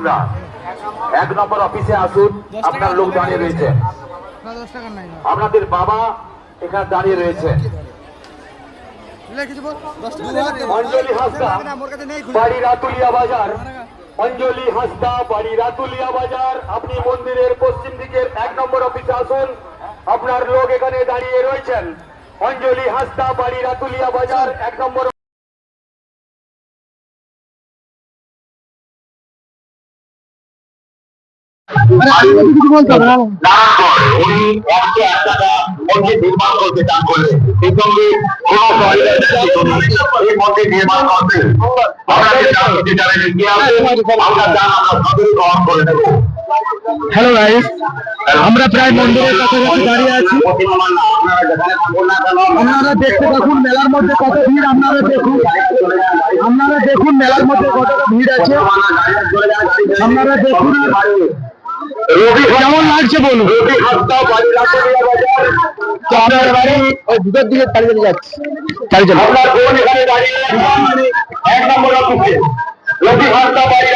আমরা 1 নম্বর অফিসে আসুন, আপনার লোক দাঁড়িয়ে রয়েছে, আপনাদের বাবা এখানে দাঁড়িয়ে রয়েছে। অঞ্জলি হাসদা বাড়ি রাতুলিয়া বাজার, অঞ্জলি হাসদা বাড়ি রাতুলিয়া বাজার, আপনি মন্দিরের পশ্চিম দিকের 1 নম্বর অফিসে আসুন, আপনার লোক এখানে দাঁড়িয়ে রয়েছেন। অঞ্জলি হাসদা বাড়ি রাতুলিয়া বাজার 1 নম্বর। উনি 101 টাকা মন্দির নির্মাণ করতে চান বলে এই সঙ্গে এই মন্দির নির্মাণ করতে হ্যালো গাইস, আমরা প্রায় মন্দিরের কাছাকাছি দাঁড়িয়ে আছি। আপনারা দেখতে দেখুন মেলার মধ্যে কত ভিড়, আপনারা দেখুন মেলার মধ্যে কতটা ভিড় আছে, আপনারা দেখুন। কেমন লাগছে বলুন? আপনার বাড়ি ওই দুটোর দিকে চালিয়ে যাচ্ছে, চালিয়ে আপনার বোন এখানে দাঁড়িয়ে 1 নম্বর অফিসে রবি হাসদা বাড়ি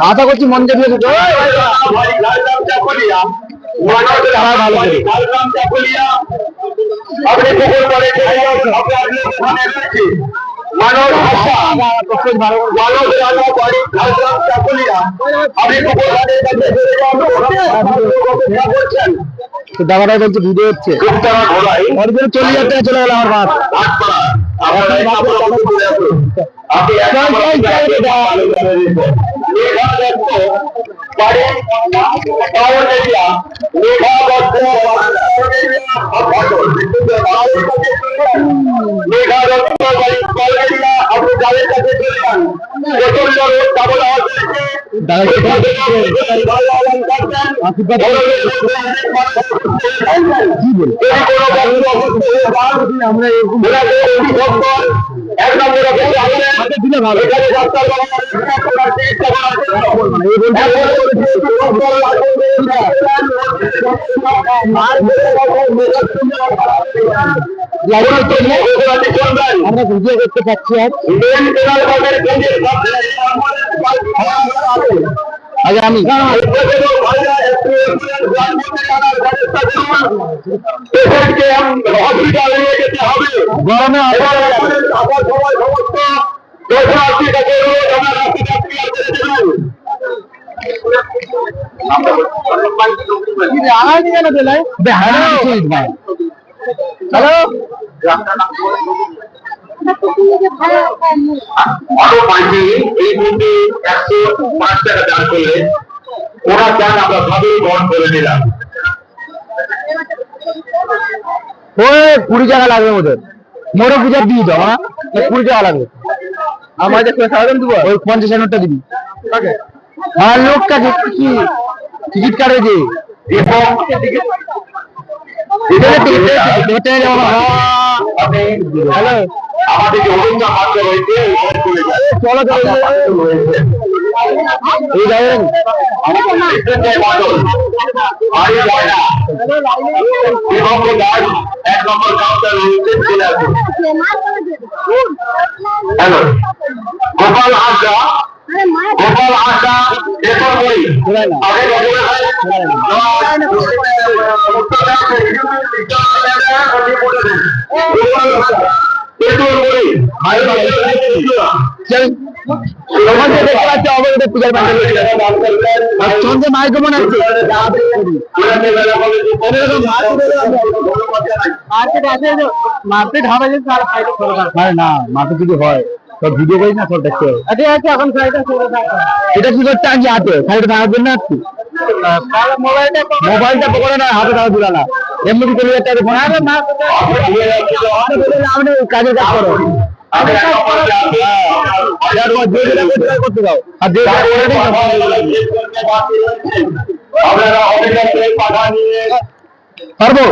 আশা করছি মন দিয়ে আপনি পুকুর পরে মানব ভাষা মানব রাজা বাড়ি ঝাড়গ্রাম চাকুলিয়া, আপনি পুকুর করছেন। দাদারা বলছে ভিডিও হচ্ছে, চলে যাচ্ছে, চলে গেল আমার বাপ। আমরা এক নম্বর আমরা ভিডিও করতে পারছি। আগে আমি হসপিটালে নিয়ে যেতে হবে। গরমে এই মন্দির 105 টাকা দান করলে ওরা চান আমরা ভাবেই গ্রহণ করে নিলাম। 20 টাকা লাগবে ওদের, মোড়ে পূজা দিয়ে দাও। 20 টাকা লাগবে আমাদের, ওই 50 দিবি। আর লোকটা কি টিকিট কাটে যে আমাদের যে অরুণা মাত্র রয়েছে চলো এই যাবেন এক নম্বর কাউন্টার রয়েছে, চলে আসুন। হ্যালো, গোপাল হাসদা এরপর বলি পূজার মাইক্রো মনে হচ্ছে মার্কেট হবে না, মার্কেট যদি হয় সব ভিডিও করি না, সব দেখতে হবে। আচ্ছা এখন এটা কি করতে আনছি হাতে, সাইডে থাকার জন্য আসছি। মোবাইলটা পকড়ে না, হাতে থাকা দিলা না, এমনি চলে যাচ্ছে। আপনি কাজের কাজ করো, করতে দাও। আর পারবো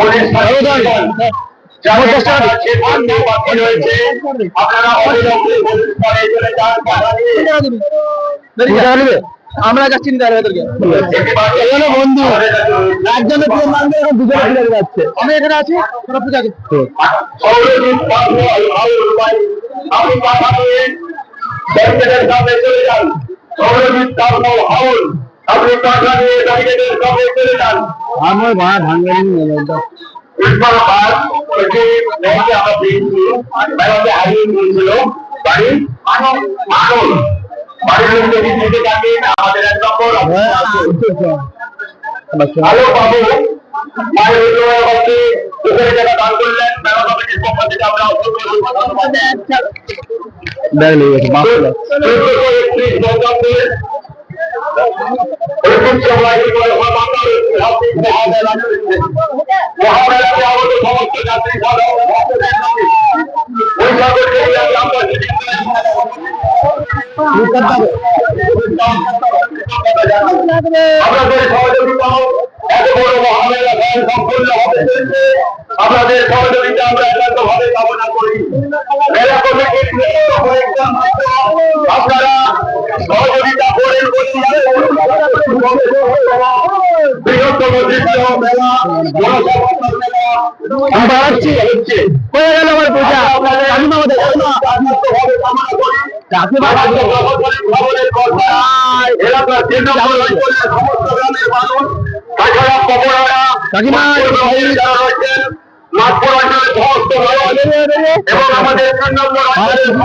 আমরা যাচ্ছি বন্ধু, একজনের দুজনে যাচ্ছে। আমি এখানে আছি, পূজা পাঠা নিয়ে ব্যারিকেডের সামনে চলে যান। সৌরজিৎ তারপর হাউল আপনি পাঠা নিয়ে ব্যারিকেডের সামনে চলে যান। আমার ভাড়া ভাঙবে ইসমাল আবাদ এটি নেমে আমরা পেয়েছি মেলাতে হারিয়ে নিয়েছিল বাড়ি মানুষ বাড়ির লোক যদি দিতে থাকেন আমাদের 1 নম্বর হ্যালো বাবু মায়ের বিদ্রোহের মধ্যে উপরে যারা দান করলেন মেলা কমিটির পক্ষ থেকে আমরা অসংখ্য ধন্যবাদ সমস্ত যাত্রী আপনাদের সহযোগিতা এত বড় মহামেলা সম্পূর্ণ হবে আপনাদের সহযোগিতা আমরা একান্ত ভাবে কামনা করি। মেলা কমিটির আপনারা সহযোগিতা করেন বৃহত্তম দ্বিতীয় মেলা বাড়াচ্ছি হয়ে গেল আমার পূজা এলাকার সমস্ত গ্রামের মানুষ তাছাড়া পকড়ারা কাকিমা যারা রয়েছেন নাগপুর অঞ্চলের সমস্ত মানুষ এবং আমাদের 3 নম্বর অঞ্চলের